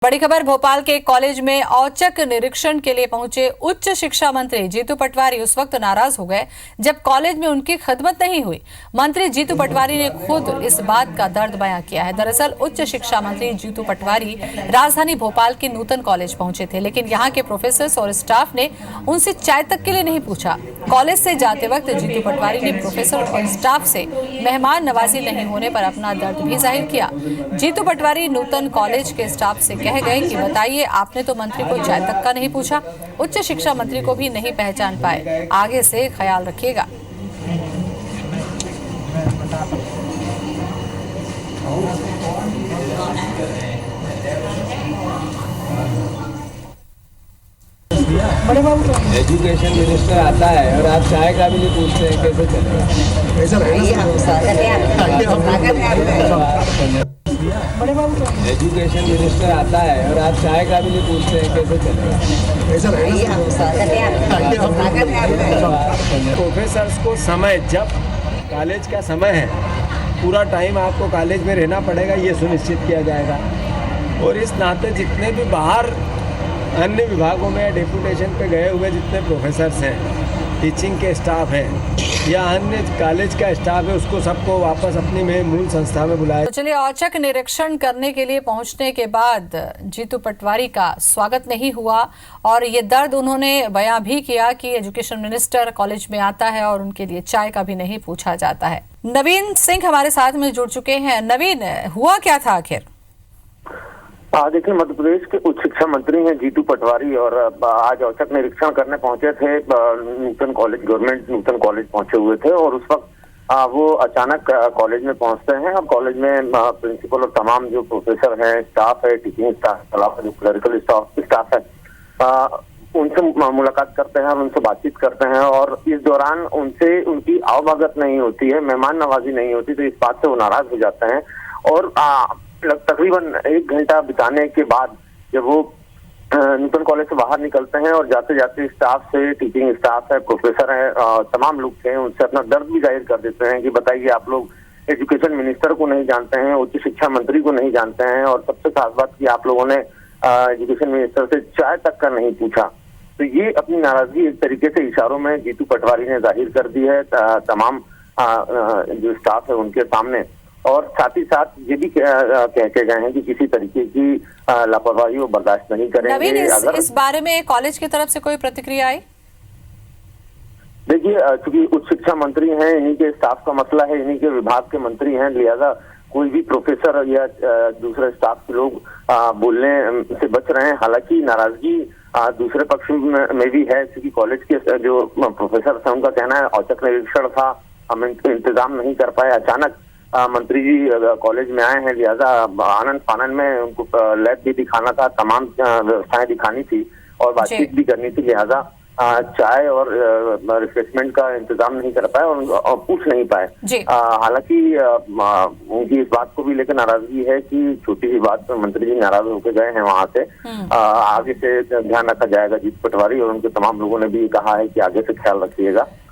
बड़ी खबर भोपाल के कॉलेज में औचक निरीक्षण के लिए पहुंचे उच्च शिक्षा मंत्री जीतू पटवारी उस वक्त नाराज हो गए जब कॉलेज में उनकी खिदमत नहीं हुई। मंत्री जीतू पटवारी ने खुद इस बात का दर्द बयां किया है। दरअसल उच्च शिक्षा मंत्री जीतू पटवारी राजधानी भोपाल के नूतन कॉलेज पहुंचे थे, लेकिन यहाँ के प्रोफेसर्स और स्टाफ ने उनसे चाय तक के लिए नहीं पूछा। कॉलेज से जाते वक्त जीतू पटवारी ने प्रोफेसर और स्टाफ से मेहमान नवाजी नहीं होने पर अपना दर्द भी जाहिर किया। जीतू पटवारी नूतन कॉलेज के स्टाफ से कह गए कि बताइए, आपने तो मंत्री को चाय तक का नहीं पूछा। उच्च शिक्षा मंत्री को भी नहीं पहचान पाए, आगे से ख्याल रखिएगा। एजुकेशन मिनिस्टर आता है और आप चाय का भी नहीं पूछते हैं, कैसे चलेगा? एजुकेशन मिनिस्टर आता है और आप चाय का भी नहीं पूछते हैं, कैसे चलेगा? प्रोफेसर्स को समय, जब कॉलेज का समय है, पूरा टाइम आपको कॉलेज में रहना पड़ेगा, ये सुनिश्चित किया जाएगा। और इस नाते जितने भी बाहर अन्य विभागों में डेपुटेशन पे गए हुए जितने प्रोफेसर्स हैं, टीचिंग के स्टाफ हैं या अन्य कॉलेज का स्टाफ है, उसको सबको वापस अपनी में मूल संस्था में बुलाया। तो चलिए, औचक निरीक्षण करने के लिए पहुंचने के बाद जीतू पटवारी का स्वागत नहीं हुआ और ये दर्द उन्होंने बयां भी किया कि एजुकेशन मिनिस्टर कॉलेज में आता है और उनके लिए चाय का भी नहीं पूछा जाता है। नवीन सिंह हमारे साथ में जुड़ चुके हैं। नवीन, हुआ क्या था आखिर? देखिए, मध्य प्रदेश के उच्च शिक्षा मंत्री हैं जीतू पटवारी और आज औचक निरीक्षण करने पहुंचे थे। नूतन कॉलेज, गवर्नमेंट नूतन कॉलेज पहुंचे हुए थे और उस वक्त वो अचानक कॉलेज में पहुंचते हैं। अब कॉलेज में प्रिंसिपल और तमाम जो प्रोफेसर हैं, स्टाफ है, टीचिंग स्टाफ के अलावा जो क्लरिकल स्टाफ है, उनसे मुलाकात करते हैं और उनसे बातचीत करते हैं और इस दौरान उनसे उनकी आवभगत नहीं होती है, मेहमान नवाजी नहीं होती, तो इस बात से वो नाराज हो जाते हैं। और तकरीबन 1 घंटा बिताने के बाद जब वो नूतन कॉलेज से बाहर निकलते हैं और जाते जाते स्टाफ से, टीचिंग स्टाफ है, प्रोफेसर है, तमाम लोग थे, उनसे अपना दर्द भी जाहिर कर देते हैं कि बताइए, आप लोग एजुकेशन मिनिस्टर को नहीं जानते हैं, उच्च शिक्षा मंत्री को नहीं जानते हैं और सबसे खास बात कि आप लोगों ने एजुकेशन मिनिस्टर से चाय तक का नहीं पूछा। तो ये अपनी नाराजगी एक तरीके से इशारों में जीतू पटवारी ने जाहिर कर दी है तमाम जो स्टाफ है उनके सामने, और साथ ही साथ ये भी कह के गए हैं कि किसी तरीके की लापरवाही वो बर्दाश्त नहीं करेंगे। नवीन, इस बारे में कॉलेज की तरफ से कोई प्रतिक्रिया आई? देखिए, चूंकि उच्च शिक्षा मंत्री हैं, इन्हीं के स्टाफ का मसला है, इन्हीं के विभाग के मंत्री हैं, लिहाजा कोई भी प्रोफेसर या दूसरे स्टाफ के लोग बोलने से बच रहे हैं। हालांकि नाराजगी दूसरे पक्ष में भी है, क्योंकि कॉलेज के जो प्रोफेसर हैं उनका कहना है औचक निरीक्षण था, हम इंतजाम नहीं कर पाए, अचानक मंत्री जी कॉलेज में आए हैं, लिहाजा आनंद फानन में उनको लैब भी दिखाना था, तमाम व्यवस्थाएं दिखानी थी और बातचीत भी करनी थी, लिहाजा चाय और रिफ्रेशमेंट का इंतजाम नहीं कर पाए और पूछ नहीं पाए। हालांकि उनकी इस बात को भी लेकर नाराजगी है कि छोटी सी बात पर मंत्री जी नाराज होकर गए हैं वहां से। आगे से ध्यान रखा जाएगा। जीतू पटवारी और उनके तमाम लोगों ने भी कहा है कि आगे से ख्याल रखिएगा।